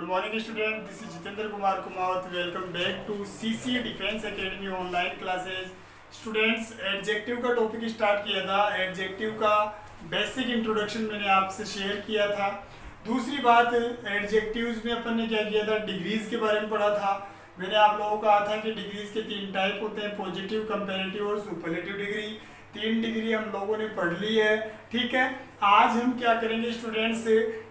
Good morning student, this is Jitendra Kumar Kumaut. Welcome back to CC Defense Academy online classes. Students adjective का topic start किया था। Adjective का basic introduction मैंने आपसे share किया था। दूसरी बात, एडजेक्टिव्स में अपन ने क्या किया था, डिग्रीज के बारे में पढ़ा था। मैंने आप लोगों को कहा था कि डिग्रीज के 3 टाइप होते हैं, पॉजिटिव, कंपैरेटिव और सुपरलेटिव डिग्री। 3 डिग्री हम लोगों ने पढ़ ली है, ठीक है। आज हम क्या करेंगे स्टूडेंट्स,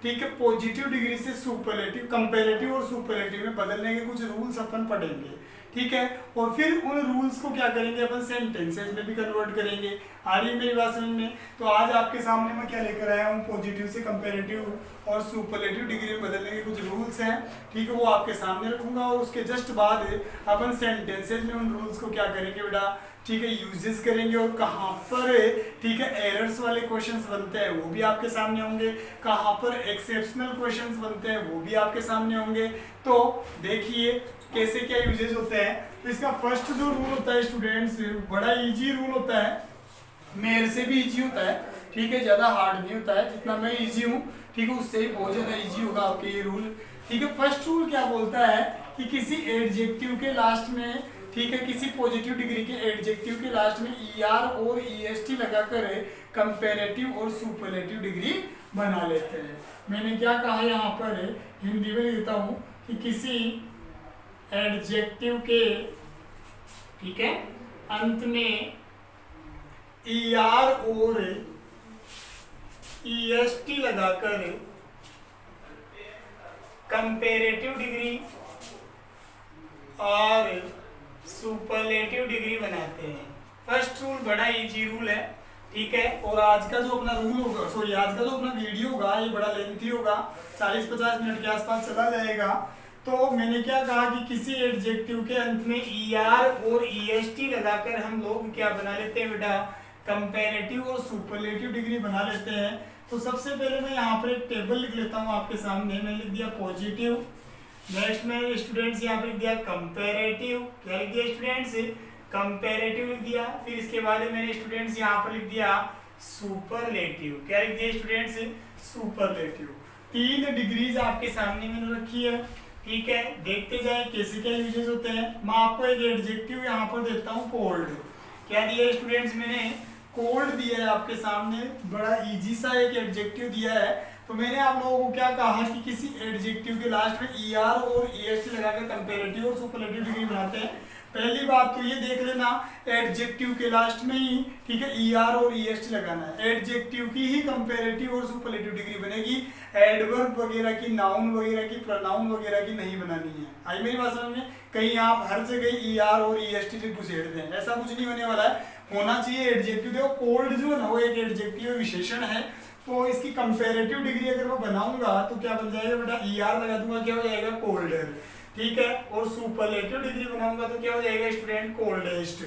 ठीक है, पॉजिटिव डिग्री से सुपरलेटिव, कंपैरेटिव और सुपरलेटिव में बदलने के कुछ रूल्स अपन पढ़ेंगे, ठीक है। और फिर उन रूल्स को क्या करेंगे, अपन सेंटेंसेस में भी कन्वर्ट करेंगे। आ रही है मेरी बात समझ में? तो आज आपके सामने मैं क्या लेकर आया हूँ, पॉजिटिव से कंपैरेटिव और सुपरलेटिव डिग्री में बदलने के कुछ रूल्स हैं, ठीक है, वो आपके सामने रखूंगा। और उसके जस्ट बाद अपन सेंटेंसेस में उन रूल्स को क्या करेंगे बेटा, ठीक है, यूजेस करेंगे। और कहाँ पर, ठीक है, एरर्स वाले क्वेश्चंस बनते हैं वो भी आपके सामने होंगे, कहाँ पर एक्सेप्शनल क्वेश्चंस बनते हैं वो भी आपके सामने होंगे। तो देखिए कैसे क्या यूजेस होते हैं। तो इसका फर्स्ट जो रूल होता है स्टूडेंट्स, बड़ा इजी रूल होता है, मेरे से भी इजी होता है, ठीक है, ज्यादा हार्ड नहीं होता है। जितना मैं इजी हूँ, ठीक है, उससे ही बहुत ज्यादा इजी होगा आपके ये रूल, ठीक है। फर्स्ट रूल क्या बोलता है कि किसी एडजेक्टिव के लास्ट में, ठीक है, किसी पॉजिटिव डिग्री के एडजेक्टिव के लास्ट में ER और EST लगाकर कंपैरेटिव और सुपरलेटिव डिग्री बना लेते हैं। मैंने क्या कहा यहाँ पर, हिंदी में लिखता हूँ कि किसी एडजेक्टिव के, ठीक है, अंत में ER और EST लगाकर कंपैरेटिव डिग्री और सुपरलेटिव डिग्री बनाते हैं। फर्स्ट रूल बड़ा इजी रूल है, ठीक है। और आज का जो अपना रूल होगा, सॉरी, आज का जो अपना वीडियो होगा ये बड़ा लेंथी होगा, 40-50 मिनट के आसपास चला जाएगा। तो मैंने क्या कहा कि किसी एडजेक्टिव के अंत में ER और EST लगाकर हम लोग क्या बना लेते हैं बेटा, कंपैरेटिव और सुपरलेटिव डिग्री बना लेते हैं। तो सबसे पहले मैं यहाँ पर एक टेबल लिख लेता हूँ आपके सामने। मैं लिख दिया पॉजिटिव, नेक्स्ट में स्टूडेंट्स यहाँ पे लिख दिया कंपैरेटिव, क्या लिख दिया स्टूडेंट्स, कंपैरेटिव लिख दिया। फिर इसके बाद मैंने स्टूडेंट्स यहाँ पर लिख दिया सुपरलेटिव, क्या लिख दिया स्टूडेंट्स, सुपरलेटिव। 3 डिग्रीज आपके सामने मैंने रखी है, ठीक है। देखते जाए कैसे क्या यूजेस होते हैं। मैं आपको एक एडजेक्टिव यहाँ पर देता हूँ, कोल्ड। क्या दिया है स्टूडेंट्स, मैंने कोल्ड दिया है आपके सामने, बड़ा इजी सा एक एडजेक्टिव दिया है। तो मैंने आप लोगों को क्या कहा कि किसी एडजेक्टिव के लास्ट में ER और EST लगाकर कंपैरेटिव और सुपरलेटिव डिग्री बनाते हैं। पहली बात तो ये देख लेना, एडजेक्टिव के लास्ट में ही, ठीक है, ER और EST लगाना है। एडजेक्टिव की ही कंपैरेटिव और सुपरलेटिव डिग्री बनेगी, एडवर्ब वगैरह की, नाउन वगैरह की, प्रोनाउन वगैरह की नहीं बनानी है। आई मेरी बात समझ में? कहीं आप हर जगह ER और EST से घुसेड़ दें, ऐसा कुछ नहीं होने वाला है। होना चाहिए एडजेक्टिव। देखो कोल्ड जो है ना, वो एक एडजेक्टिव विशेषण है, तो इसकी कंपैरेटिव डिग्री अगर मैं बनाऊंगा तो क्या बन जाएगा बेटा, ER लगा दूंगा, क्या हो जाएगा, कोल्डर, ठीक है। और सुपरलेटिव डिग्री बनाऊंगा तो क्या हो जाएगा स्टूडेंट, कोल्डेस्ट,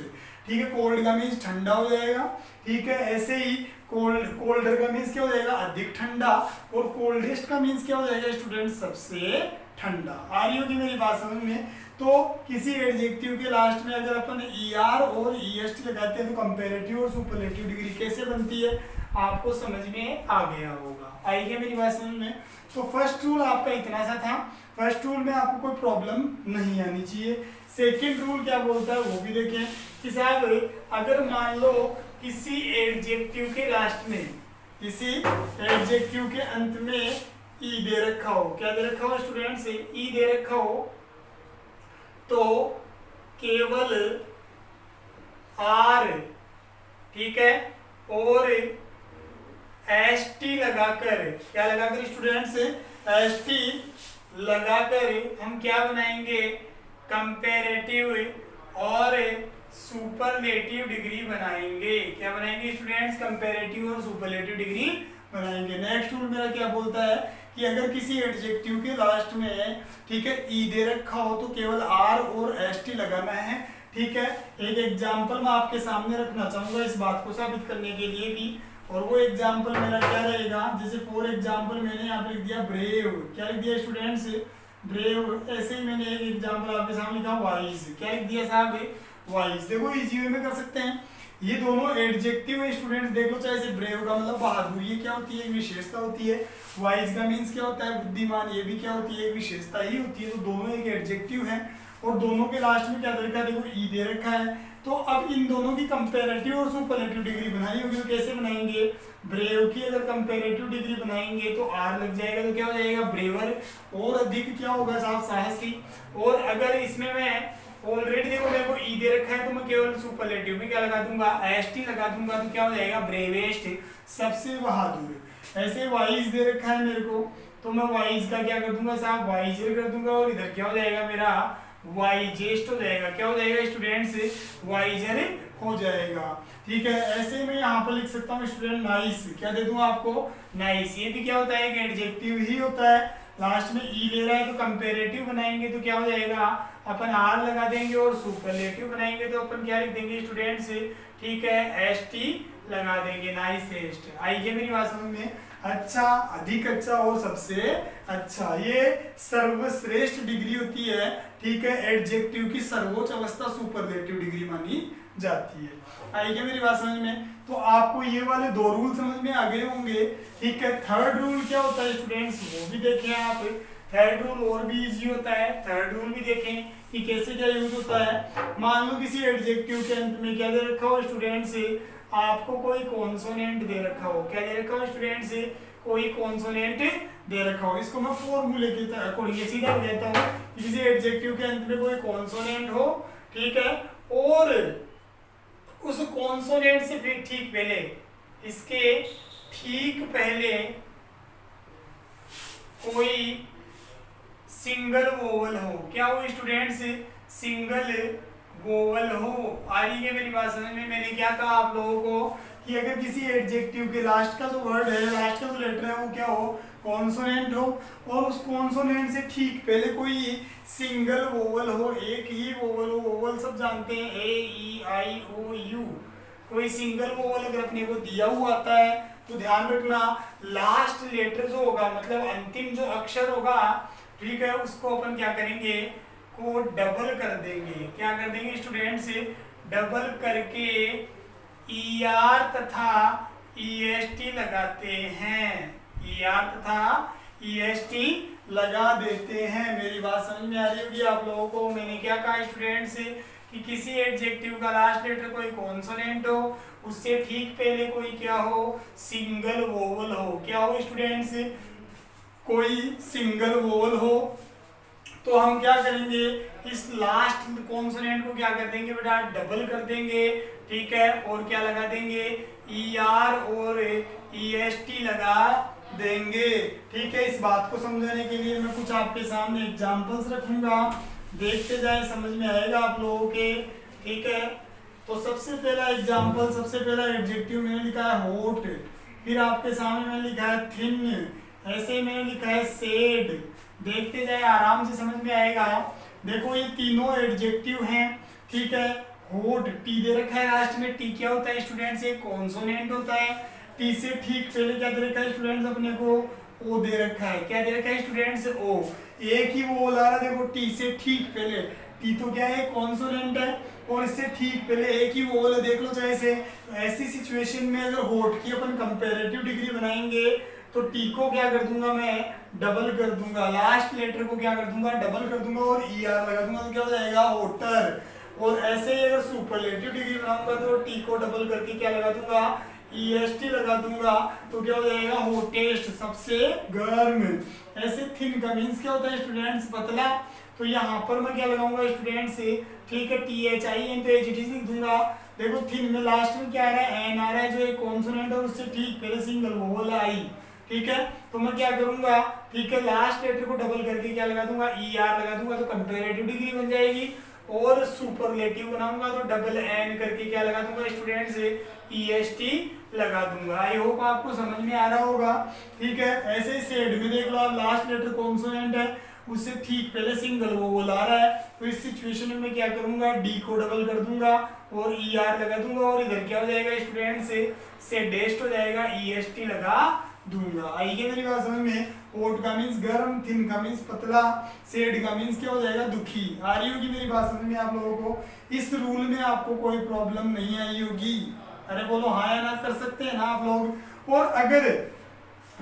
ठीक है। कोल्ड का मीन्स ठंडा हो जाएगा, ठीक है। ऐसे ही कोल्डर का मीन्स क्या हो जाएगा, अधिक ठंडा। और कोल्डेस्ट का मीन्स क्या हो जाएगा स्टूडेंट, सबसे ठंडा। आ रही होगी मेरी बात समझ में? तो किसी एडजेक्टिव के लास्ट में अगर अपन ER और EST लगाते हैं तो कंपैरेटिव और सुपरलेटिव डिग्री कैसे बनती है आपको समझ में आ गया होगा। आई है मेरी बात समझ में? तो फर्स्ट रूल आपका इतना सा था। फर्स्ट रूल में आपको कोई प्रॉब्लम नहीं आनी चाहिए। सेकंड रूल क्या बोलता है वो भी देखें कि साहब, अगर मान लो किसी एडजेक्टिव के लास्ट में, किसी एडजेक्टिव के अंत में E दे रखा हो, क्या दे रखा हो स्टूडेंट्स, E दे रखा हो, तो केवल R, ठीक है, और ST लगाकर, क्या लगाकर स्टूडेंट्स, ST लगाकर हम क्या बनाएंगे, कंपैरेटिव और सुपरलेटिव डिग्री बनाएंगे। क्या बनाएंगे स्टूडेंट्स, कंपैरेटिव और सुपरलेटिव डिग्री बनाएंगे। नेक्स्ट रूल मेरा क्या बोलता है कि अगर किसी एडजेक्टिव के लास्ट में, ठीक है, E दे रखा हो तो केवल R और ST लगाना है, ठीक है। एक एग्जांपल मैं आपके सामने रखना चाहूंगा इस बात को साबित करने के लिए भी, और वो एग्जांपल मेरा क्या रहेगा, जैसे फॉर एग्जांपल मैंने यहाँ पे लिख दिया ब्रेव, क्या लिख दिया स्टूडेंट्स, ब्रेव। ऐसे ही मैंने एक एग्जांपल आपके सामने लिखा वाइज, क्या लिख दिया साहब, वाइज। देखो इजी वे में कर सकते हैं। ये दोनों एडजेक्टिव है स्टूडेंट्स, देख लो, चाहे से ब्रेव का मतलब बहादुर, ये क्या होती है, एक विशेषता होती है। वाइज का मीन्स क्या होता है, बुद्धिमान, ये भी क्या होती है, एक विशेषता ही होती है। तो दोनों एक एडजेक्टिव है और दोनों के लास्ट में क्या दे रखा है, देखो ई दे रखा है। तो अब इन दोनों की कंपैरेटिव और सुपरलेटिव डिग्री बनानी होगी, तो कैसे बनाएंगे, ब्रेव की अगर कंपैरेटिव डिग्री बनाएंगे तो आर लग जाएगा, तो क्या हो जाएगा, ब्रेवर, और अधिक क्या होगा साहब, साहसी। और अगर इसमें मैं ऑलरेडी देखो मेरे को ई दे रखा है तो मैं केवल सुपरलेटिव में क्या लगा दूंगा, एसटी लगा दूंगा, तो क्या हो जाएगा, ब्रेवेस्ट, सबसे बहादुर। ऐसे वाइज दे रखा है मेरे को, तो मैं वाइज का क्या कर दूंगा साहब, वाइजर कर दूंगा, और इधर क्या हो जाएगा मेरा, वाइजेस्ट हो जाएगा। क्या हो जाएगा स्टूडेंट्स, वाइजर हो जाएगा। ठीक है, ऐसे में यहाँ पर लिख सकता हूँ स्टूडेंट नाइस, क्या दे दूंगा आपको, नाइस। ये भी क्या होता है, एक एडजेक्टिव ही होता है, लास्ट में ई ले रहा है तो कंपेरेटिव बनाएंगे तो क्या हो जाएगा, अपन आर लगा देंगे, और सुपरलेटिव बनाएंगे तो अपन क्या लिख देंगे स्टूडेंट्स, ठीक है, एस टी लगा देंगे, नाइसेस्ट। आइए मेरी बात समझ में, अच्छा, अधिक अच्छा और सबसे अच्छा, ये सर्वश्रेष्ठ डिग्री होती है। ठीक है, एडजेक्टिव की सर्वोच्च अवस्था सुपरलेटिव डिग्री मानी जाती है। आइए मेरी बात समझ में, तो आपको ये वाले दो रूल समझ में आ गए होंगे। ठीक है, थर्ड रूल क्या होता है स्टूडेंट्स, वो भी देखें आप। थर्ड रूल और भी इजी होता है, थर्ड रूल भी देखें कि कैसे क्या यूज होता है। मान लो किसी एडजेक्टिव के अंत में क्या दे रखा हो स्टूडेंट्स, आपको कोई कॉन्सोनेंट दे रखा हो, क्या दे रखा हो स्टूडेंट्स, कोई कॉन्सोनेंट दे रखा हो। इसको मैं फॉर्मूले के अकॉर्डिंग सीधा कहता हूँ, किसी एडजेक्टिव के अंत में कोई कॉन्सोनेंट हो, ठीक है, और उस कॉन्सोनेंट से फिर ठीक पहले, इसके ठीक पहले कोई सिंगल वोवल हो, क्या हो स्टूडेंट्स, सिंगल वोवल हो। आ रही है मेरी बात समझ में। मैंने क्या कहा आप लोगों को कि अगर किसी एडजेक्टिव के लास्ट का जो वर्ड है, लास्ट का जो लेटर है, वो क्या हो, कॉन्सोनेंट हो, और उस कॉन्सोनेंट से ठीक पहले कोई सिंगल वोवल हो, एक ही वोवल हो। वोवल सब जानते हैं, ए ई आई ओ यू। कोई सिंगल वोवल अगर अपने को दिया हुआ आता है तो ध्यान रखना, लास्ट लेटर जो होगा, मतलब अंतिम जो अक्षर होगा, ठीक है, उसको अपन क्या करेंगे, को डबल कर देंगे। क्या कर देंगे स्टूडेंट्स, डबल करके ई आर तथा ई एस टी लगाते हैं, ई आर तथा ई एस टी लगा देते हैं। मेरी बात समझ में आ रही होगी आप लोगों को। मैंने क्या कहा स्टूडेंट्स कि किसी एडजेक्टिव का लास्ट लेटर कोई कॉन्सोनेंट हो, उससे ठीक पहले कोई क्या हो, सिंगल वोवल हो। क्या हो स्टूडेंट्स, कोई सिंगल वोवल हो, तो हम क्या करेंगे, इस लास्ट कॉन्सोनेंट को क्या कर देंगे बेटा, डबल कर देंगे। ठीक है, और क्या लगा देंगे, ई आर और ई एस टी लगा देंगे। ठीक है, इस बात को समझाने के लिए मैं कुछ आपके सामने एग्जांपल्स रखूंगा, देखते जाए, समझ में आएगा आप लोगों के। ठीक है, तो सबसे पहला एग्जांपल, सबसे पहला एडजेक्टिव मैंने लिखा है हॉट, फिर आपके सामने मैंने लिखा है थिन, ऐसे मैंने लिखा है सेड। देखते जाए, आराम से समझ में आएगा। देखो ये तीनों एडजेक्टिव हैं। ठीक है, हॉट, टी दे रखा है लास्ट में, टी क्या होता है स्टूडेंट्स, एक कॉन्सोनेंट होता है। टी से ठीक पहले क्या दे रखा है स्टूडेंट्स, अपने को ओ दे रखा है। क्या दे रखा है स्टूडेंट्स, ओ। एक ही वो ला रहा है, देखो टी से ठीक पहले, टी तो क्या है, कॉन्सोनेंट है, और इससे ठीक पहले एक ही वो वाला, देख लो चाहे से। ऐसी सिचुएशन में अगर हॉट की अपन कंपैरेटिव डिग्री बनाएंगे तो टी को क्या कर दूंगा मैं, डबल कर दूंगा, लास्ट लेटर को क्या कर दूंगा, डबल कर दूंगा, और ई आर लगा दूंगा, तो क्या हो जाएगा, होटर। और ऐसे ही अगर सुपरलेटिव डिग्री बनाऊंगा तो टी को डबल करके क्या लगा दूंगा, ई एस टी लगा दूंगा, तो क्या हो जाएगा, होटेस्ट, सबसे गर्म। ऐसे थिन का मीन्स क्या होता है स्टूडेंट्स, पतला। तो यहाँ पर मैं क्या लगाऊंगा स्टूडेंट्स, ठीक है, टी एच आई एन, तो एच टी लिख दूंगा। देखो थिन में लास्ट में क्या आ रहा है, एन आ रहा है, जो एक कॉन्सोनेंट है, उससे ठीक पहले सिंगल वोवल आई। ठीक है, तो मैं क्या करूंगा, ठीक है, लास्ट लेटर को डबल करके क्या लगा दूंगा, ई आर लगा दूंगा, तो कंपैरेटिव डिग्री बन जाएगी। और सुपरलेटिव बनाऊंगा तो डबल एन करके क्या लगा दूंगा स्टूडेंट्स, ई एस टी लगा दूंगा। आई होप आपको समझ में आ रहा होगा। ठीक है, ऐसे ही सेड में देख लो आप, लास्ट लेटर कॉन्सोनेंट है, उससे ठीक पहले सिंगल वोवल आ रहा है, तो इस सिचुएशन में मैं क्या करूंगा, डी को डबल कर दूंगा और ई आर लगा दूंगा, और इधर क्या हो जाएगा स्टूडेंट्स, से डेस्ट हो जाएगा, ई एस टी लगा दूंगा। आई क्या मेरी बात समझ में? हॉट का मीन्स गर्म, थिन का मीन्स पतला, सैड का मीन्स क्या हो जाएगा? दुखी। आ रही होगी मेरी बात समझ में आप लोगों को? इस रूल में आपको कोई प्रॉब्लम नहीं आई होगी? अरे बोलो हाँ या ना, कर सकते हैं ना आप लोग। और अगर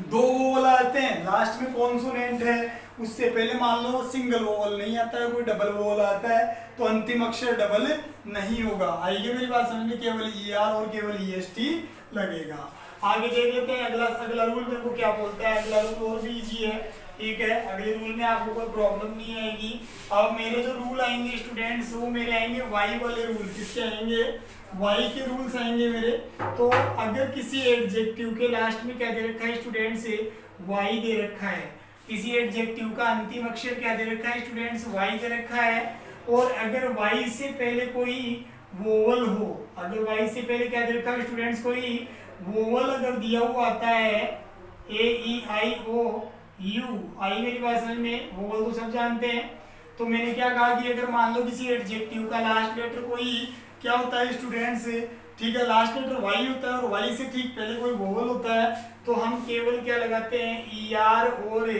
दो वोवल आते हैं, लास्ट में कॉन्सोनेंट है, उससे पहले मान लो सिंगल वोवल नहीं आता है, कोई डबल वोवल आता है, तो अंतिम अक्षर डबल नहीं होगा। आइए मेरी बात समझ में? केवल ER और केवल EST लगेगा। आगे देख लेते हैं अगला रूल मेरे को क्या बोलता है। अगला रूल और भी इजी है, ठीक है। अगले रूल में आपको कोई प्रॉब्लम नहीं आएगी। अब मेरे जो रूल आएंगे स्टूडेंट्स, वो मेरे आएंगे वाई वाले रूल। किसके आएंगे? वाई के रूल्स आएंगे मेरे। तो अगर किसी एडजेक्टिव के लास्ट में क्या दे रखा है स्टूडेंट्स? वाई दे रखा है। किसी एडजेक्टिव का अंतिम अक्षर क्या दे रखा है स्टूडेंट्स? वाई दे रखा है। और अगर वाई से पहले कोई वोवल हो, अगर वाई से पहले क्या दे रखा है स्टूडेंट्स? कोई वोवल अगर दिया हुआ आता है, AEIOU, आई मेरी बात समझ में? वोवल तो सब जानते हैं। तो मैंने क्या कहा कि अगर मान लो किसी एडजेक्टिव का लास्ट लेटर कोई क्या होता है स्टूडेंट्स? ठीक है, लास्ट लेटर वाई होता है और वाई से ठीक पहले कोई वोवल होता है, तो हम केवल क्या लगाते हैं? ER और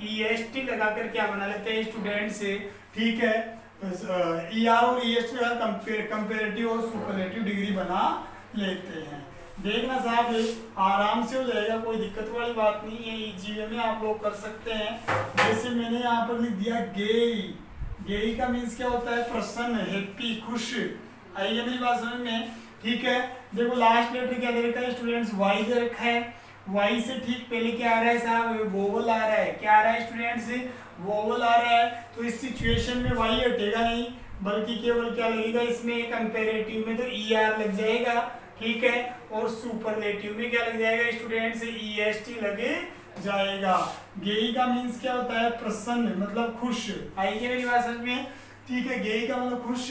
EST लगाकर क्या बना लेते हैं स्टूडेंट्स? ठीक है, ER और EST का कंपेरेटिव और सुपरलेटिव डिग्री बना लेते हैं। देखना साहब, आराम से हो जाएगा, कोई दिक्कत वाली बात नहीं है। इजी वे में आप लोग कर सकते हैं। जैसे मैंने यहाँ पर लिख दिया गेई। गेई का मीन्स क्या होता है? प्रसन्न, हैप्पी, खुश। आइए मेरी बात समझ में? ठीक है, देखो लास्ट लेटर क्या दे रखा है स्टूडेंट्स? वाई दे रखा है। वाई से ठीक पहले क्या आ रहा है साहब? वोवल आ रहा है। क्या आ रहा है स्टूडेंट्स? वोवल आ रहा है। तो इस सिचुएशन में वाई हटेगा नहीं, बल्कि केवल क्या लगेगा इसमें? कंपेरेटिव में तो ER लग जाएगा, ठीक है। और सुपरलेटिव में क्या लग जाएगा स्टूडेंट्स? EST लगे जाएगा। गेई का मीन्स क्या होता है? प्रसन्न, मतलब खुश। आइए मेरी बात समझ में? ठीक है, गेई का मतलब खुश,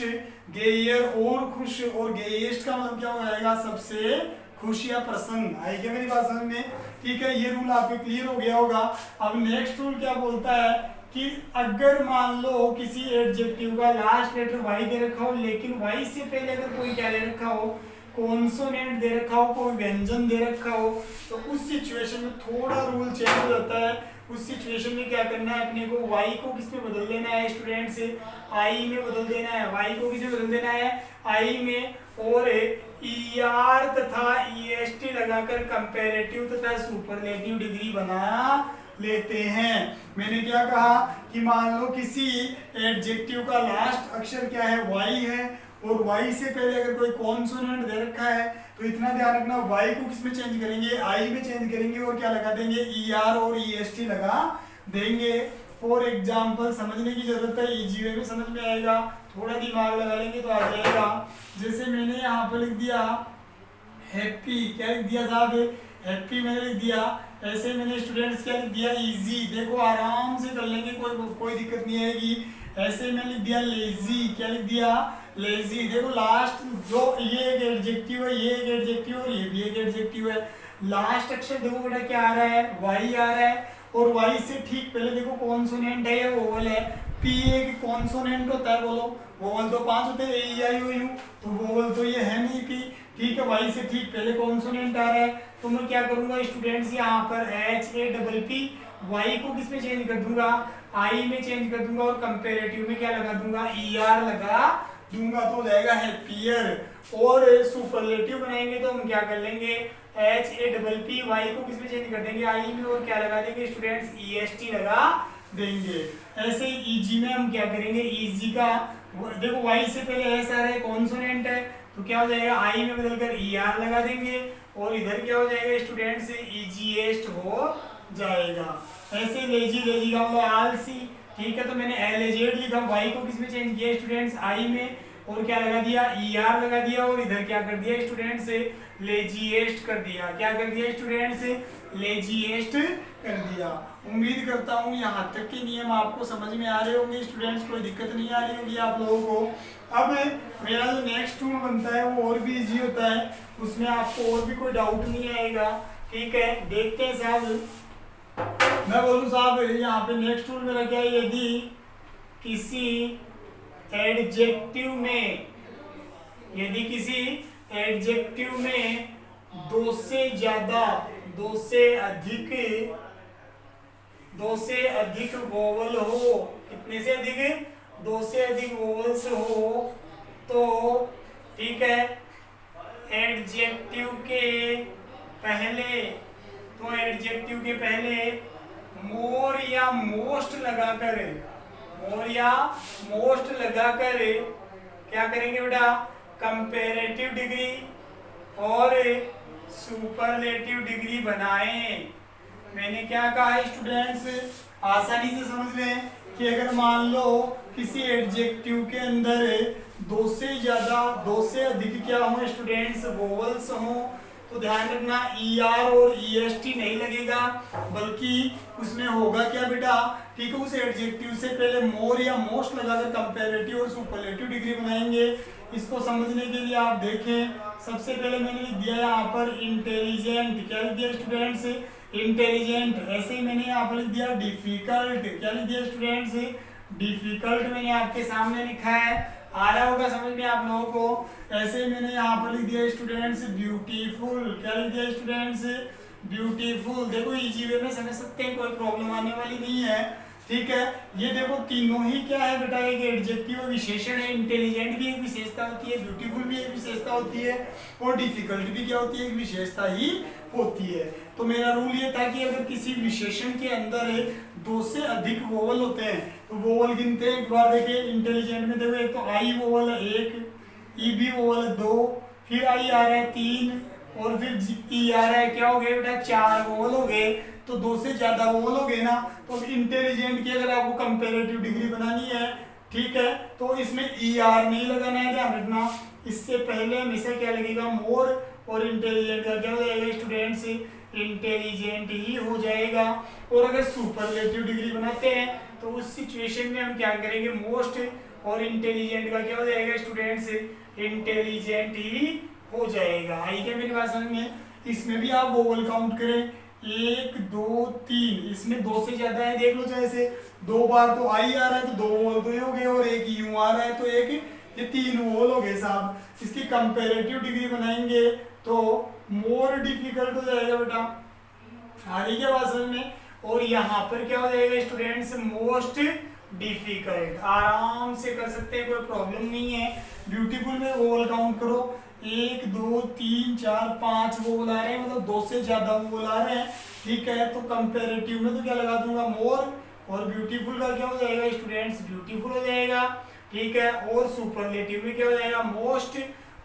गेयर और खुश, और गेएस्ट का मतलब क्या हो जाएगा? सबसे खुश या प्रसन्न। आई क्या मेरी बात समझ में? ठीक है, ये रूल आपको क्लियर हो गया होगा। अब नेक्स्ट रूल क्या बोलता है कि अगर मान लो किसी एडजेक्टिव का लास्ट लेटर वाई दे रखा हो, लेकिन वाई से पहले अगर कोई क्या दे रखा हो? कॉन्सोनेंट दे रखा हो, कोई व्यंजन दे रखा हो, तो उस सिचुएशन में थोड़ा रूल चेंज हो जाता है। उस सिचुएशन में क्या करना है अपने को? वाई को किस में बदल देना है स्टूडेंट्स? आई में बदल देना है। वाई को किस में बदल देना है? आई में। और ER तथा EST लगाकर कंपैरेटिव तथा सुपरलेटिव डिग्री बना लेते हैं। मैंने क्या कहा कि मान लो किसी एडजेक्टिव का लास्ट अक्षर क्या है? वाई है, और वाई से पहले अगर कोई कॉन्सोनेंट दे रखा है, तो इतना ध्यान रखना, वाई को किस में चेंज करेंगे? आई में चेंज करेंगे, और क्या लगा देंगे? ER और EST लगा देंगे। फॉर एग्जाम्पल समझने की जरूरत है, इजी वे में समझ में आएगा, थोड़ा दिमाग लगा लेंगे तो आ जाएगा। जैसे मैंने यहाँ पर लिख दिया हैप्पी, क्या लिख दिया साहब? हैप्पी मैंने लिख दिया। ऐसे मैंने स्टूडेंट्स क्या लिख दिया? इजी। देखो आराम से कर लेंगे, कोई दिक्कत नहीं आएगी। ऐसे मैंने लिख दिया लेजी, क्या लिख दिया? लेजी। देखो लास्ट जो ये एक एडजेक्टिव है, ये एक एडजेक्टिव और ये भी एक एडजेक्टिव है। लास्ट अक्षर देखो बेटा क्या आ रहा है? वाई आ रहा है, और वाई से ठीक पहले देखो कॉन्सोनेंट है या वोवल है? पी एक कॉन्सोनेंट होता है, बोलो। वोवल तो 5 होते हैं, AEIOU, तो वोवल तो ये है नहीं पी, ठीक है। वाई से ठीक पहले कॉन्सोनेंट आ रहा है, तो मैं क्या करूंगा स्टूडेंट्स? यहाँ पर HAPP, वाई को किस में चेंज कर दूंगा? आई में चेंज कर दूंगा, और कंपेरेटिव में क्या लगा दूंगा? ER लगा दूंगा, तो हो जाएगा हैप्पियर। और सुपरलेटिव बनाएंगे तो हम क्या कर लेंगे? HAPP, वाई को किस में चेंज कर देंगे? आई में, और क्या लगा देंगे स्टूडेंट्स? EST लगा देंगे। ऐसे इजी में हम क्या करेंगे? इजी का देखो वाई से पहले एस आ रहा है, कॉन्सोनेंट है, तो क्या हो जाएगा? आई में बदलकर ER लगा देंगे, और इधर क्या हो जाएगा स्टूडेंट्स? EGEST हो जाएगा। ऐसे लेजी, लेजी का मतलब आलसी, ठीक है। तो मैंने LAZ लिखा, वाई को किस में चेंज किया स्टूडेंट्स? आई में, और क्या लगा दिया? ER लगा दिया, और इधर क्या कर दिया स्टूडेंट्स? लेजीएस्ट कर दिया। क्या कर दिया स्टूडेंट्स? लेजीएस्ट कर दिया। उम्मीद करता हूँ यहाँ तक के नियम आपको समझ में आ रहे होंगे स्टूडेंट्स, कोई दिक्कत नहीं आ रही होगी आप लोगों को। अब मेरा जो नेक्स्ट टूल बनता है वो और भी इजी होता है, उसमें आपको और भी कोई डाउट नहीं आएगा, ठीक है। देखते हैं साहब, मैं बोलूँ साहब यहाँ पे नेक्स्ट टूल मेरा क्या है? यदि किसी एडजेक्टिव में, यदि किसी एडजेक्टिव में 2 से ज्यादा दो से अधिक वोवल हो, कितने से अधिक, दो से अधिक वोवल्स हो तो ठीक है एडजेक्टिव के पहले मोर या मोस्ट लगाकर क्या करेंगे बेटा, कंपैरेटिव डिग्री और सुपरलेटिव डिग्री बनाएं। मैंने क्या कहा है स्टूडेंट्स, आसानी से समझ लें कि अगर मान लो किसी एडजेक्टिव के अंदर दो से अधिक क्या हो स्टूडेंट्स, वोवल्स हो, तो ध्यान रखना ER और EST नहीं लगेगा, बल्कि उसमें होगा क्या बेटा, ठीक है, उस एडजेक्टिव से पहले मोर या मोस्ट लगाकर कंपैरेटिव और सुपरलेटिव डिग्री बनाएंगे। इसको समझने के लिए आप देखें, सबसे पहले मैंने लिख दिया यहाँ पर इंटेलिजेंट, क्या लिख दिया स्टूडेंट्स, इंटेलिजेंट। ऐसे ही मैंने यहाँ पर लिख दिया डिफिकल्ट, क्या लिख दिया स्टूडेंट्स, डिफिकल्ट मैंने आपके सामने लिखा है, आ रहा होगा समझ में आप लोगों को। ऐसे ही मैंने यहाँ पर लिख दिया स्टूडेंट्स ब्यूटीफुल, क्या लिख दिया स्टूडेंट्स, ब्यूटीफुल। देखो इजी वे में समझ सकते हैं, कोई प्रॉब्लम आने वाली नहीं है, ठीक है। ये देखो तीनों ही क्या है बेटा, एक एडजेक्टिव विशेषण है, इंटेलिजेंट भी एक विशेषता होती है, ब्यूटीफुल भी एक विशेषता होती है, और डिफिकल्ट भी क्या होती है, एक विशेषता ही होती है। तो मेरा रूल ये था कि अगर किसी विशेषण के अंदर दो से अधिक वोवल होते हैं तो वोवल गिनते हैं। एक बार देखिए इंटेलिजेंट में देखो, एक तो आई वोवल है 1, ई बी वोवल है 2, फिर आई आ रहा है 3, और फिर ई आ रहा है, क्या हो गया बेटा, 4 वोवल हो गए। तो दो से ज्यादा वोवल हो गए ना, तो इंटेलिजेंट की अगर आपको कंपैरेटिव डिग्री बनानी है, ठीक है, तो इसमें ER नहीं लगाना है, ध्यान रखना। इससे पहले हमेशा क्या लगेगा, मोर, और इंटेलिजेंट का क्या हो जाएगा स्टूडेंट्स, इंटेलिजेंट ही हो जाएगा। और अगर सुपरलेटिव डिग्री बनाते हैं तो उस सिचुएशन में हम क्या करेंगे, मोस्ट और इंटेलिजेंट का क्या हो जाएगा स्टूडेंट्स, इंटेलिजेंट ही हो जाएगा। आई क्या मेरी बात समझ में। इसमें भी आप वोवल काउंट करें, 1 2 3, इसमें दो से ज्यादा है, देख लो, जैसे 2 बार तो आई आ रहा है तो 2 वोवल तो ये हो गए, और एक यू आ रहा है तो एक, ये 3 वोवल हो गए साहब। इसकी कंपैरेटिव डिग्री बनाएंगे तो मोर डिफिकल्ट हो जाएगा बेटा, आ रही क्या बात समझ में। और यहाँ पर क्या हो जाएगा स्टूडेंट्स, मोस्ट डिफिकल्ट। आराम से कर सकते हैं, कोई प्रॉब्लम नहीं है। ब्यूटीफुल में वोवल काउंट करो, 1 2 3 4 5 वोवल आ रहे हैं, मतलब 2 से ज्यादा वोवल आ रहे हैं, ठीक है। तो कंपैरेटिव में तो क्या लगा दूंगा, मोर, और ब्यूटीफुल का क्या हो जाएगा स्टूडेंट्स, ब्यूटीफुल हो जाएगा, ठीक है। और सुपरलेटिव में क्या हो जाएगा, मोस्ट,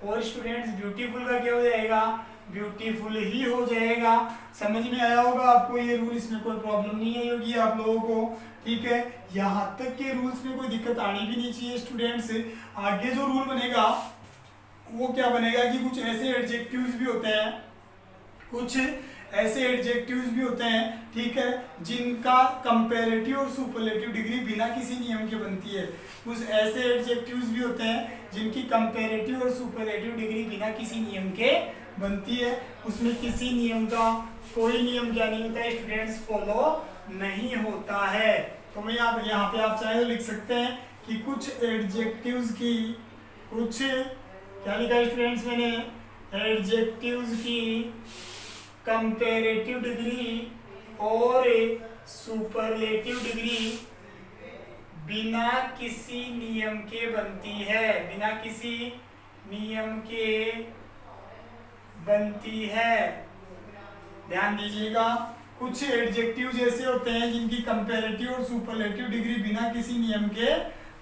और स्टूडेंट्स ब्यूटीफुल का क्या हो जाएगा, ब्यूटीफुल ही हो जाएगा। समझ में आया होगा आपको ये रूल, इसमें कोई प्रॉब्लम नहीं आई होगी आप लोगों को, ठीक है। यहाँ तक के रूल्स में कोई दिक्कत आनी भी नहीं चाहिए स्टूडेंट्स। आगे जो रूल बनेगा वो क्या बनेगा कि कुछ ऐसे एडजेक्टिव्स भी होते हैं, ठीक है, जिनका कंपैरेटिव और सुपरलेटिव डिग्री बिना किसी नियम के बनती है। कुछ ऐसे एडजेक्टिव्स भी होते हैं जिनकी कंपैरेटिव और सुपरलेटिव डिग्री बिना किसी नियम के बनती है। उसमें किसी नियम का, कोई नियम क्या नहीं होता है स्टूडेंट्स, फॉलो नहीं होता है। तो मैं यहाँ पे आप चाहे तो लिख सकते हैं कि कुछ एडजेक्टिव्स की, कुछ क्या लिखा है स्टूडेंट्स मैंने, एडजेक्टिव्स की कंपैरेटिव डिग्री और सुपरलेटिव डिग्री बिना किसी नियम के बनती है, बिना किसी नियम के बनती है। ध्यान दीजिएगा, कुछ एडजेक्टिव्स ऐसे होते हैं जिनकी कंपैरेटिव और सुपरलेटिव डिग्री बिना किसी नियम के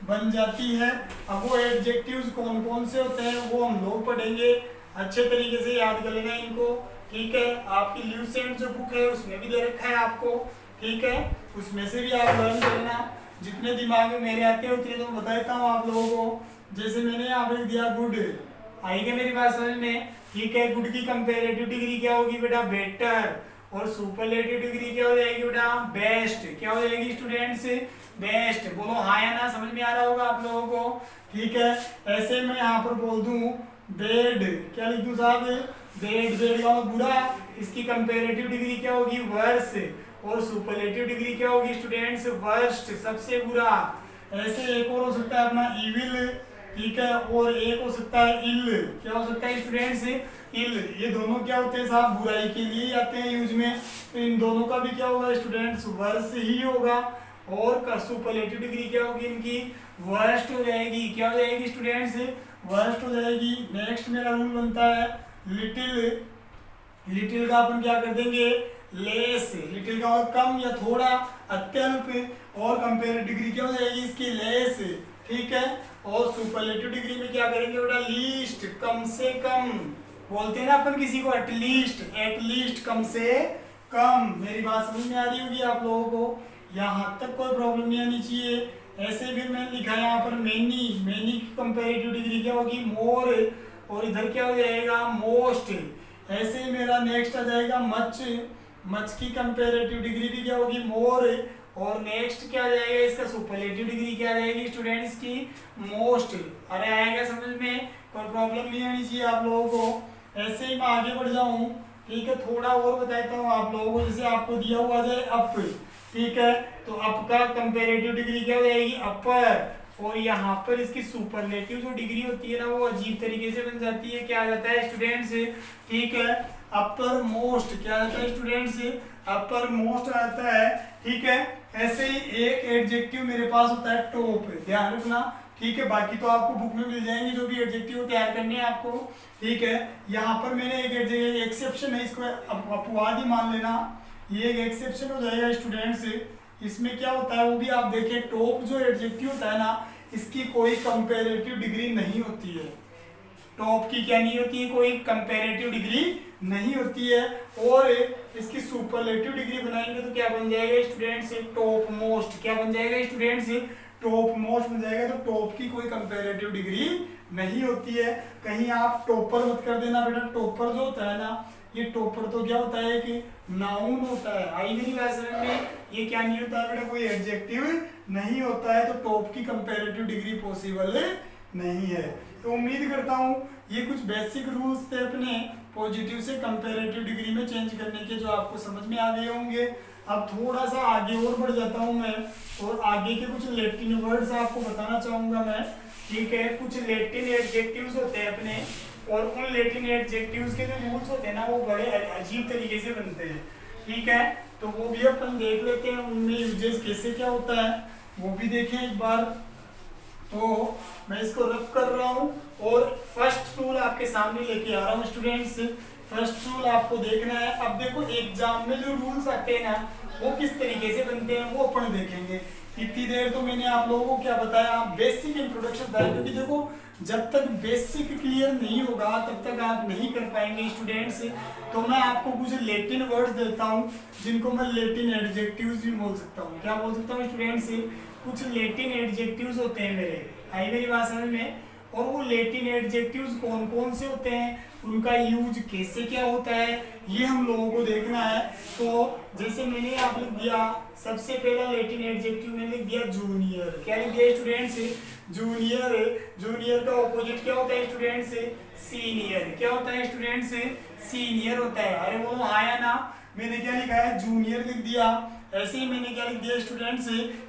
बन जाती है। अब वो एडजेक्टिव्स कौन कौन से होते हैं वो हम लोग पढ़ेंगे, अच्छे तरीके से याद कर लेना इनको, ठीक है। आपकी ल्यूसेंट जो बुक है उसमें भी दे रखा है आपको, ठीक है, उसमें से भी आप लर्न करना। जितने दिमाग में मेरे आते हैं उतने तो बता देता हूँ आप लोगों को। जैसे मैंने यहाँ पे दिया गुड, आएगा मेरी बात समझ में, ठीक है। गुड की कंपैरेटिव डिग्री क्या होगी बेटा, बेटर, और सुपरलेटिव डिग्री क्या हो जाएगी बेटा, बेस्ट। क्या हो जाएगी स्टूडेंट्स, बेस्ट। बोलो हाँ या ना, समझ में आ रहा होगा आप लोगों को, ठीक है। ऐसे मैं यहाँ पर बोल दूं बेड, क्या लिख दूं साहब, बेड, बेड का बुरा, इसकी कंपैरेटिव डिग्री क्या होगी, वर्स, और सुपरलेटिव डिग्री क्या होगी स्टूडेंट्स, वर्स्ट, सबसे बुरा। ऐसे एक और हो सकता है अपना इविल, ठीक है, और एक हो सकता है इल। क्या हो सकता है स्टूडेंट्स? इल। ये दोनों क्या होते हैं साहब? बुराई के लिए आते हैं यूज में। तो इन दोनों का भी क्या होगा स्टूडेंट्स? वर्स ही होगा। और सुपरलेटिव डिग्री क्या होगी इनकी? वर्स्ट हो जाएगी। क्या हो जाएगी स्टूडेंट्स? वर्स्ट हो जाएगी। नेक्स्ट मेरा रूल बनता है लिटिल। लिटिल का अपन क्या कर देंगे? लेस। लिटिल का मतलब कम या थोड़ा, अत्यल्प। और कंपेरेटिव डिग्री क्या हो जाएगी इसकी? लेस। ठीक है। और सुपरलेटिव डिग्री में क्या करेंगे बेटा? लीस्ट, कम से कम। बोलते हैं ना अपन किसी को एटलीस्ट, एटलीस्ट कम से कम। मेरी बात समझ में आ रही होगी आप लोगों को? यहाँ तक कोई प्रॉब्लम नहीं आनी चाहिए। ऐसे फिर मैंने लिखा है यहाँ पर मेनी। मेनी की कंपेरेटिव डिग्री क्या होगी? मोर। और इधर क्या हो जाएगा? मोस्ट। ऐसे ही मेरा नेक्स्ट आ जाएगा मच। मच की कंपेरेटिव डिग्री भी क्या होगी? मोर। और नेक्स्ट क्या आ जाएगा इसका? सुपरलेटिव डिग्री क्या आ जाएगी स्टूडेंट्स की? मोस्ट। अरे आएगा समझ में? कोई प्रॉब्लम नहीं आनी चाहिए आप लोगों को। ऐसे ही मैं आगे बढ़ जाऊं, ठीक है, थोड़ा और बताता हूँ आप लोगों को। जैसे आपको दिया हुआ जाए अप, ठीक है, तो अप का कंपेरेटिव डिग्री क्या हो जाएगी? अपर। और यहाँ पर इसकी सुपरलेटिव जो डिग्री होती है ना, वो अजीब तरीके से बन जाती है। क्या आ जाता है स्टूडेंट्स? ठीक है, अपर मोस्ट। क्या आता है स्टूडेंट्स? अपर मोस्ट आता है। ठीक है। ऐसे ही एक एडजेक्टिव मेरे पास होता है टॉप। ध्यान रखना, ठीक है। बाकी तो आपको बुक में मिल जाएंगे जो भी एडजेक्टिव तैयार करने हैं आपको। ठीक है। यहाँ पर मैंने एक एक्सेप्शन है, इसको अपवाद ही मान लेना। ये एक एक्सेप्शन हो जाएगा स्टूडेंट्स। इसमें क्या होता है वो भी आप देखें। टॉप जो एडजेक्टिव होता है ना, इसकी कोई कंपेरेटिव डिग्री नहीं होती है। टॉप की क्या नहीं होती है? कोई कंपेरेटिव डिग्री नहीं होती है। और इसकी सुपरलेटिव डिग्री बनाएंगे तो क्या बन जाएगा स्टूडेंट्स? Top most. क्या बन जाएगा स्टूडेंट्स? टॉप मोस्ट बन जाएगा। तो टॉप की कोई कंपेरेटिव डिग्री नहीं होती है। कहीं आप टॉपर मत कर देना बेटा। टॉपर जो होता है ना, ये टॉपर तो क्या होता है कि नाउन होता है। आई मेरी बात समझ में? ये क्या नहीं होता है बेटा? कोई एडजेक्टिव नहीं होता है। तो टॉप की कंपेरेटिव डिग्री पॉसिबल नहीं है। तो उम्मीद करता हूँ ये कुछ बेसिक रूल्स थे अपने पॉजिटिव से कंपेरेटिव डिग्री में चेंज करने के, जो आपको समझ में आ गए होंगे। अब थोड़ा सा आगे और बढ़ जाता हूँ मैं, और आगे के कुछ लैटिन वर्ड्स आपको बताना चाहूंगा मैं। ठीक है। कुछ लैटिन एडजेक्टिव्स होते हैं अपने, और उन लैटिन एडजेक्टिव्स के जो रूल्स होते हैं ना, वो बड़े अजीब तरीके से बनते हैं। ठीक है। तो वो भी अपन देख लेते हैं, उनमें यूजेस कैसे क्या होता है वो भी देखें एक बार। तो मैं इसको रफ कर रहा हूँ, और फर्स्ट रूल आपके सामने लेके आ रहा हूँ स्टूडेंट्स। फर्स्ट रूल आपको देखना है। अब देखो एग्जाम में जो रूल्स आते हैं ना, वो किस तरीके से बनते हैं वो अपन देखेंगे। इतनी देर तो मैंने आप लोगों को क्या बताया? बेसिक इंट्रोडक्शन था, क्योंकि देखो जब तक बेसिक क्लियर नहीं होगा तब तक आप नहीं कर पाएंगे स्टूडेंट्स। तो मैं आपको कुछ लैटिन वर्ड्स देता हूँ, जिनको मैं लैटिन एडजेक्टिव्स भी बोल सकता हूँ। क्या बोल सकता हूँ स्टूडेंट्स? कुछ लैटिन एडजेक्टिव्स होते हैं मेरे। आई मेरी बात समझ में? और वो लैटिन एडजेक्टिव्स कौन कौन से होते हैं, उनका यूज कैसे क्या होता है, ये हम लोगों को देखना है। तो जैसे मैंने यहाँ लिख दिया, सबसे पहला लैटिन एडजेक्टिव मैंने लिख दिया जूनियर। क्या लिख दिया स्टूडेंट्स? जूनियर। जूनियर का ऑपोजिट क्या होता है स्टूडेंट्स? सीनियर। क्या होता है स्टूडेंट्स? सीनियर होता है। अरे वो आया ना, मैंने क्या लिखा है? जूनियर लिख दिया। ऐसे ही मैंने क्या लिख दिया स्टूडेंट्स?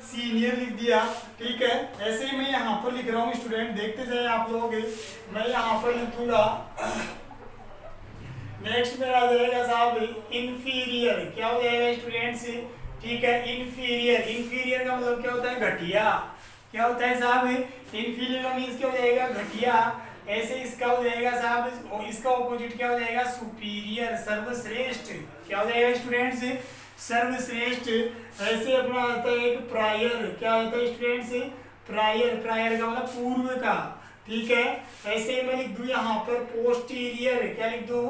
सीनियर लिख दिया। ठीक है। ऐसे ही मैं यहाँ पर लिख रहा हूँ स्टूडेंट, देखते जाए आप लोग। मैं यहाँ पर लिखूंगा, नेक्स्ट मेरा आ जाएगा साहब इंफीरियर। क्या हो जाएगा स्टूडेंट्स? ठीक है, इंफीरियर। इंफीरियर का मतलब क्या होता है? घटिया। क्या होता है साहब? इंफीरियर का मीन्स क्या हो जाएगा? घटिया। ऐसे इसका हो जाएगा साहब, इसका ऑपोजिट क्या हो जाएगा? सुपीरियर, सर्वश्रेष्ठ। क्या हो जाएगा स्टूडेंट्स? सर्वश्रेष्ठ। ऐसे अपना आता है एक प्रायर। क्या होता है स्टूडेंट्स? प्रायर। प्रायर का मतलब पूर्व का। ठीक है। ऐसे ही मैं लिख दूं यहाँ पर पोस्टीरियर। क्या लिख दूं?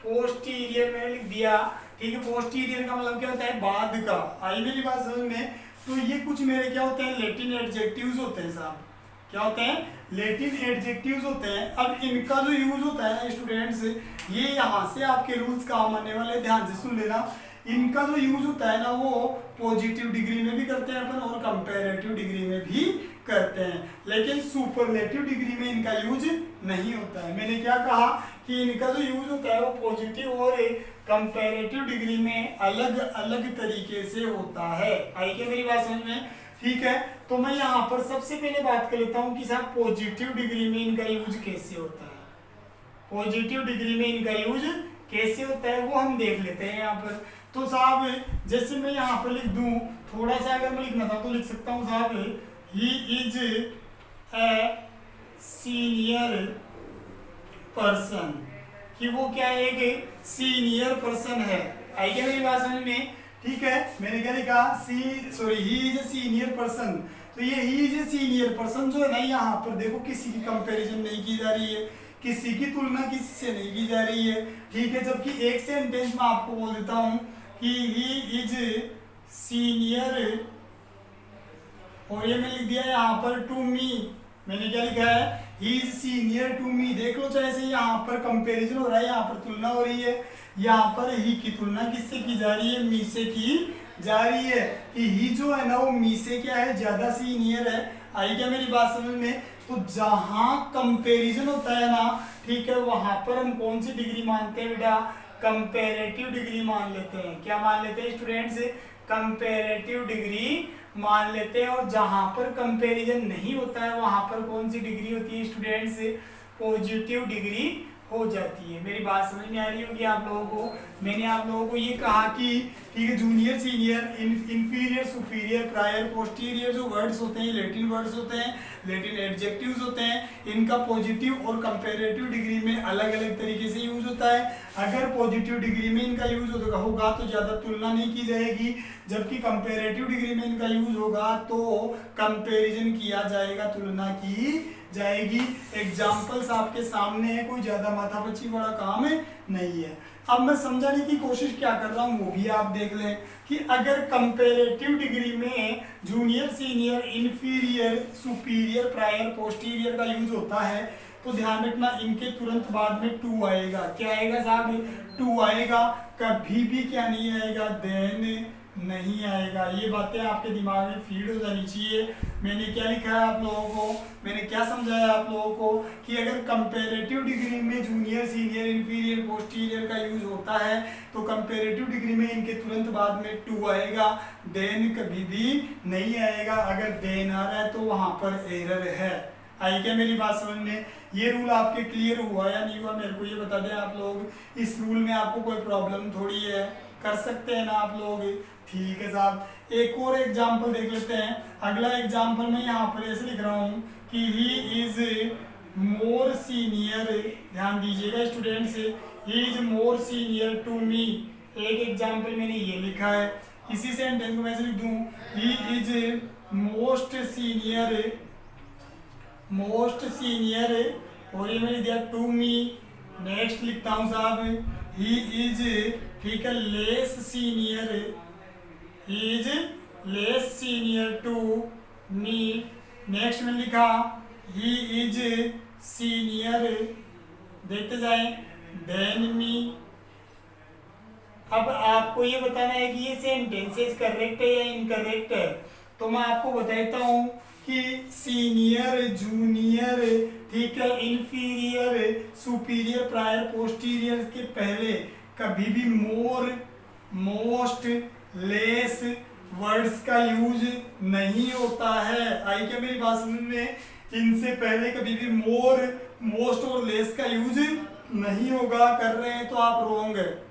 पोस्टीरियर मैंने लिख दिया। ठीक है। पोस्टीरियर का मतलब क्या होता है? बाद का। आई मेरी बात समझ में? तो ये कुछ मेरे क्या होते हैं? लैटिन एडजेक्टिव्स होते हैं साहब। क्या होते हैं? लैटिन एडजेक्टिव्स होते हैं। अब इनका जो यूज होता है ना स्टूडेंट्स, ये यहाँ से आपके रूल्स काम आने वाले, ध्यान से सुन लेना। इनका जो यूज होता है ना, वो पॉजिटिव डिग्री में भी करते हैं अपन, और कंपैरेटिव डिग्री में भी करते हैं, लेकिन सुपरलेटिव डिग्री में इनका यूज नहीं होता है। मैंने क्या कहा कि इनका जो यूज होता है वो पॉजिटिव और कंपैरेटिव डिग्री में अलग अलग तरीके से होता है। आई क्या मेरी बात समझ में? ठीक है। तो मैं यहाँ पर सबसे पहले बात कर लेता हूँ कि साहब पॉजिटिव डिग्री में इनका यूज कैसे होता है। पॉजिटिव डिग्री में इनका यूज कैसे होता है वो हम देख लेते हैं यहाँ पर। तो साहब जैसे मैं यहाँ पर लिख दूं, थोड़ा सा अगर मैं लिखना था तो लिख सकता हूँ साहब, he is a senior person, कि वो क्या है, एक सीनियर पर्सन है। आई क्या मेरी बात समझ में? ठीक है, मैंने क्या लिखा, he is a senior person. तो ये he is a senior person जो है ना, यहाँ पर देखो किसी की कंपैरिजन नहीं की जा रही है, किसी की तुलना किसी से नहीं की जा रही है, ठीक है। जबकि एक सेंटेंस में आपको बोल देता हूं कि ही इज सीनियर, और ये मैंने लिख दिया यहाँ पर टू मी। मैंने क्या लिखा है, he is senior to me. देख लो चाहे से यहाँ पर कंपैरिजन हो रहा है, यहाँ पर तुलना हो रही है, यहाँ पर ही की तुलना किससे की जा रही है, मी से की जा रही है, कि ही जो है ना वो मी से क्या है, ज्यादा सीनियर है। आई क्या मेरी बात समझ में? तो जहां कंपैरिजन होता है ना, ठीक है, वहां पर हम कौन सी डिग्री मानते हैं बेटा, कंपैरेटिव डिग्री मान लेते हैं। क्या मान लेते हैं स्टूडेंट्स? कंपैरेटिव डिग्री मान लेते हैं। और जहां पर कंपैरिजन नहीं होता है वहां पर कौन सी डिग्री होती है स्टूडेंट्स? पॉजिटिव डिग्री हो जाती है। मेरी बात समझ में आ रही होगी आप लोगों को। मैंने आप लोगों को ये कहा कि ठीक है, junior, senior, inferior, superior, prior, posterior जो वर्ड्स होते हैं, लैटिन वर्ड्स होते हैं, लैटिन एडजेक्टिव्स होते हैं, इनका पॉजिटिव और कंपैरेटिव डिग्री में अलग अलग तरीके से यूज होता है। अगर पॉजिटिव डिग्री में इनका यूज होगा तो ज़्यादा तुलना नहीं की जाएगी, जबकि कंपैरेटिव डिग्री में इनका यूज होगा तो कंपैरिजन किया जाएगा, तुलना की जाएगी। एग्जाम्पल्स आपके सामने है, कोई ज्यादा माथापच्ची वाला काम नहीं है। अब मैं समझाने की कोशिश क्या कर रहा हूँ वो भी आप देख लें कि अगर कंपैरेटिव डिग्री में junior, senior, inferior, superior, prior, posterior का यूज होता है तो ध्यान रखना इनके तुरंत बाद में टू आएगा। क्या आएगा साहब? टू आएगा। कभी भी क्या नहीं आएगा, देन नहीं आएगा। ये बातें आपके दिमाग में फीड हो जानी चाहिए। मैंने क्या लिखा है आप लोगों को, मैंने क्या समझाया आप लोगों को कि अगर कंपैरेटिव डिग्री में जूनियर, सीनियर, इंफीरियर, पोस्टीरियर का यूज होता है तो कंपैरेटिव डिग्री में इनके तुरंत बाद में टू आएगा, देन कभी भी नहीं आएगा। अगर देन आ रहा है तो वहां पर एरर है। आई क्या मेरी बात समझ में? ये रूल आपके क्लियर हुआ या नहीं हुआ मेरे को ये बता दें आप लोग। इस रूल में आपको कोई प्रॉब्लम थोड़ी है, कर सकते हैं ना आप लोग। ठीक है साहब, एक और एग्जाम्पल देख लेते हैं। अगला एग्जाम्पल मैं यहाँ पर ऐसे लिख रहा हूँ कि ही इज मोर सीनियर, ध्यान दीजिएगा students, he is more senior to me. एक एग्जाम्पल मैंने ये लिखा है, इसी सेंटेंस को मैं ऐसे लिख दूँ, ही इज मोस्ट सीनियर, और ये मैंने दिया टू मी। नेक्स्ट लिखता हूँ साहब, ही इज, ठीक है, less senior, he is less senior to me. Next मैंने लिखा ही इज सीनियर, देखते जाएं, देन मी। अब आपको ये बताना है कि ये सेंटेंसेस करेक्ट है या इनकरेक्ट है। तो मैं आपको बताता हूँ कि सीनियर, जूनियर, ठीक है, इंफीरियर, सुपीरियर, प्रायर, पोस्टीरियर के पहले कभी भी मोर, मोस्ट, लेस वर्ड्स का यूज नहीं होता है। आई क्या मेरी बात समझ में? इनसे पहले कभी भी मोर, मोस्ट और लेस का यूज नहीं होगा। कर रहे हैं तो आप रॉन्ग है।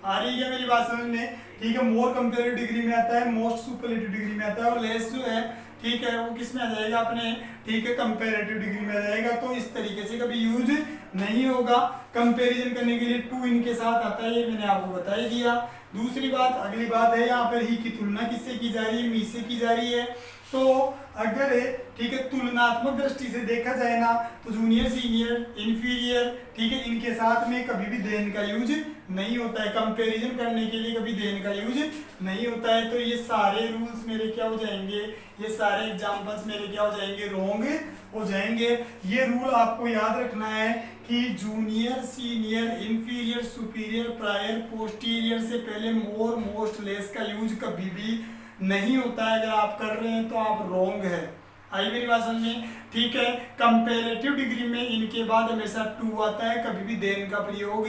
आ रही है मेरी बात समझ में? ठीक है, मोर कंपेरेटिव डिग्री में आता है, मोस्ट सुपरलेटिव डिग्री में आता है, और लेस जो है, ठीक है, वो किस में आ जाएगा अपने, ठीक है, कंपैरेटिव डिग्री में आ जाएगा। तो इस तरीके से कभी यूज नहीं होगा। कंपैरिजन करने के लिए टू इनके साथ आता है, ये मैंने आपको बता ही दिया। दूसरी बात, अगली बात है यहाँ पर ही की तुलना किससे की जा रही है, मी से की जा रही है। तो अगर, ठीक है, तुलनात्मक दृष्टि से देखा जाए ना तो जूनियर, सीनियर, इंफीरियर, ठीक है, इनके साथ में कभी भी देन का यूज नहीं होता है। कंपैरिजन करने के लिए कभी देन का यूज नहीं होता है। तो ये सारे रूल्स मेरे क्या हो जाएंगे, ये सारे एग्जांपल्स मेरे क्या हो जाएंगे, रॉन्ग हो जाएंगे। ये रूल आपको याद रखना है कि junior, senior, inferior, superior, prior, posterior से पहले मोर, मोस्ट, लेस का यूज कभी भी नहीं होता है। अगर आप कर रहे हैं तो आप रॉन्ग है। आई मेरी बात समझ में? ठीक है, कंपैरेटिव डिग्री में इनके बाद हमेशा टू आता है, कभी भी देन का प्रयोग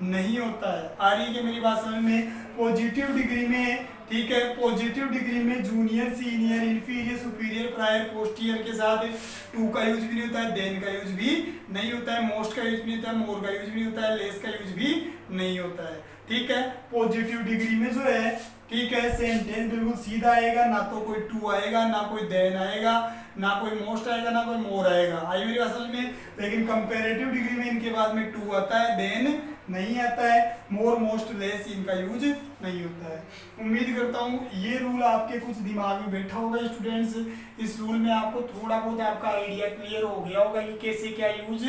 नहीं होता है। आ रही है मेरी बात समझ में? पॉजिटिव डिग्री में ठीक है। पॉजिटिव डिग्री में junior, senior, inferior, superior, prior, posterior के साथ टू का यूज भी नहीं होता है, देन का यूज भी नहीं होता है, मोस्ट का यूज भी नहीं होता है, मोर का यूज भी नहीं होता है, लेस का यूज भी नहीं होता है। ठीक है। पॉजिटिव डिग्री में जो है, ठीक है, सेंटेंस बिल्कुल सीधा आएगा, ना तो कोई टू आएगा, ना कोई देन आएगा, ना कोई मोस्ट आएगा, ना कोई मोर आएगा। आई मेरी बात समझ में। लेकिन कंपैरेटिव डिग्री में इनके बाद में टू आता है, देन नहीं आता है, मोर, मोस्ट, लेस इनका यूज नहीं होता है। उम्मीद करता हूँ ये रूल आपके कुछ दिमाग में बैठा होगा स्टूडेंट्स। इस रूल में आपको थोड़ा बहुत आपका आइडिया क्लियर हो गया होगा कि कैसे क्या यूज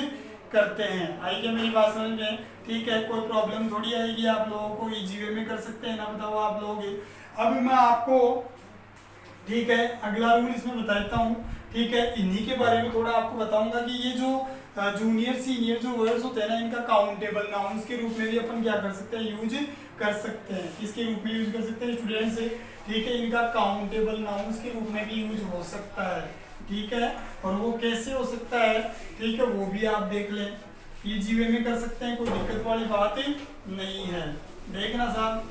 करते हैं। आई क्या मेरी बात समझ में। ठीक है। कोई प्रॉब्लम थोड़ी आएगी, आप लोगों को इजी वे में कर सकते हैं ना, बताओ आप लोग। अब मैं आपको, ठीक है, अगला रूल इसमें बताता हूँ। ठीक है। इन्हीं के बारे में थोड़ा आपको बताऊंगा कि ये जो जूनियर सीनियर जो वर्ड्स होते हैं ना, इनका काउंटेबल नाउन्स के रूप में भी अपन क्या कर सकते हैं, यूज कर सकते हैं। किसके रूप में यूज कर सकते हैं स्टूडेंट्स? ठीक है, इनका काउंटेबल नाउन्स के रूप में भी यूज हो सकता है। ठीक है। और वो कैसे हो सकता है, ठीक है, वो भी आप देख लें। इजी वे में कर सकते हैं, कोई दिक्कत वाली बात नहीं है। देखना साहब,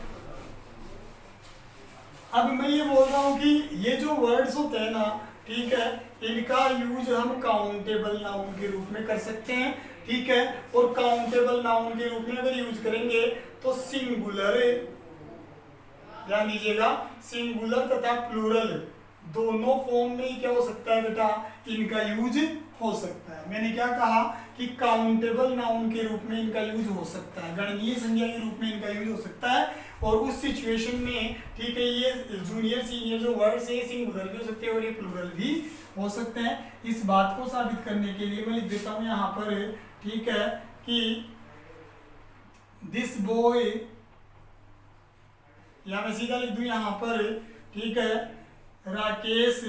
अब मैं ये बोल रहा हूँ कि ये जो वर्ड्स होते हैं ना, ठीक है, इनका यूज हम काउंटेबल नाउन के रूप में कर सकते हैं। ठीक है। और काउंटेबल नाउन के रूप में अगर यूज करेंगे तो सिंगुलर, ध्यान दीजिएगा, सिंगुलर तथा प्लूरल दोनों फॉर्म में ही क्या हो सकता है बेटा, इनका यूज हो सकता है। मैंने क्या कहा कि काउंटेबल नाउन के रूप में इनका यूज हो सकता है, गणनीय संज्ञा के रूप में इनका यूज हो सकता है। और उस सिचुएशन में, ठीक है, ये जूनियर सीनियर जो वर्ड्स है सिंगुलर भी हो सकते हैं और ये प्लूरल भी हो सकते हैं। इस बात को साबित करने के लिए मैं लिख देता हूं यहाँ पर, ठीक है, कि दिस बॉय, या मैं सीधा लिख दूं यहाँ पर, ठीक है, राकेश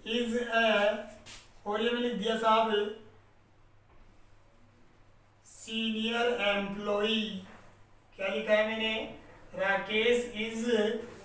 इज ए, और ये मैं लिख दिया साहब सीनियर एम्प्लॉई। क्या लिखा है मैंने? Rakesh is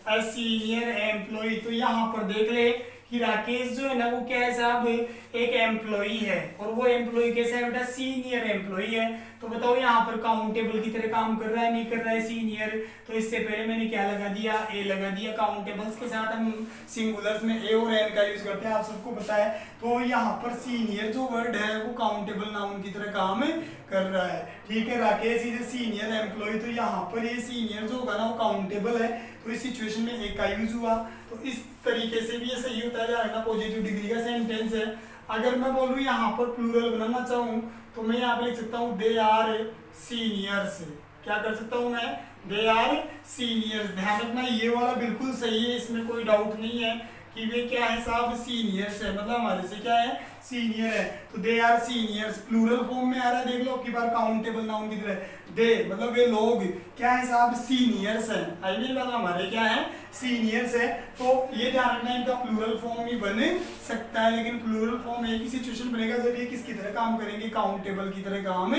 a senior employee. तो यहाँ पर देख ले कि राकेश जो है ना, वो क्या है साहब, एक एम्प्लॉई है। और वो एम्प्लॉई कैसा है बेटा? सीनियर एम्प्लॉई है। तो बताओ यहाँ पर काउंटेबल की तरह काम कर रहा है, नहीं कर रहा है सीनियर? तो इससे पहले मैंने क्या लगा दिया, ए लगा दिया। काउंटेबल्स के साथ हम सिंगुलर्स में ए और एन का यूज करते हैं, आप सबको पता है। तो यहाँ पर सीनियर जो वर्ड है वो काउंटेबल नाउन की तरह काम कर रहा है। ठीक है। Rakesh is a senior employee, तो यहाँ पर ये सीनियर जो होगा ना वो काउंटेबल है, तो इस सिचुएशन में ए का यूज हुआ। तो इस तरीके से भी ये सही होता है, ना पॉजिटिव डिग्री का सेंटेंस है। अगर मैं बोलूँ यहाँ पर प्लूरल बनाना चाहूँ तो मैं यहाँ पे लिख सकता हूँ दे आर सीनियर्स। क्या कर सकता हूँ मैं? दे आर सीनियर्स। ध्यान रखना ये वाला बिल्कुल सही है, इसमें कोई डाउट नहीं है कि वे क्या है साहब, सीनियर्स है, मतलब हमारे से क्या है, सीनियर है। तो they are seniors plural form में आ रहा है, देख लो की बार काउंटेबल नाउन की तरह। दे मतलब वे लोग क्या है साहब, सीनियर्स हैं। आई मीन मतलब हमारे क्या है, सीनियर्स है। तो ये ध्यान रखना इनका प्लूरल फॉर्म ही बन सकता है, लेकिन प्लूरल फॉर्म एक ही सिचुएशन बनेगा जब ये किसकी तरह काम करेंगे, काउंटेबल की तरह काम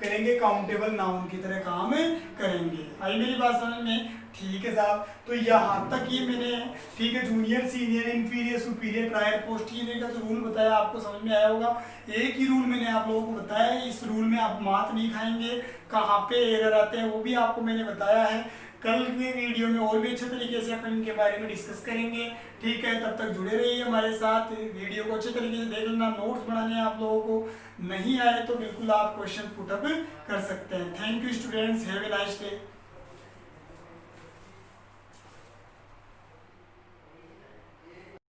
करेंगे, काउंटेबल नाउन की तरह काम करेंगे। आई मेरी बात समझ में? ठीक है साहब। तो यहाँ तक ये मैंने, ठीक है, junior, senior, inferior, superior, prior, posterior का जो रूल बताया आपको समझ में आया होगा। एक ही रूल मैंने आप लोगों को बताया है, इस रूल में आप मात नहीं खाएंगे, कहाँ पे एरर आते हैं वो भी आपको मैंने बताया है। कल के वीडियो में और भी अच्छे तरीके से अपन इनके बारे में डिस्कस करेंगे। ठीक है, तब तक जुड़े रहिए हमारे साथ, वीडियो को अच्छे तरीके से देख लेना, नोट्स बनाने हैं आप लोगों को, नहीं आए तो बिल्कुल आप क्वेश्चन पुटअप कर सकते हैं। Thank you students, have a nice day.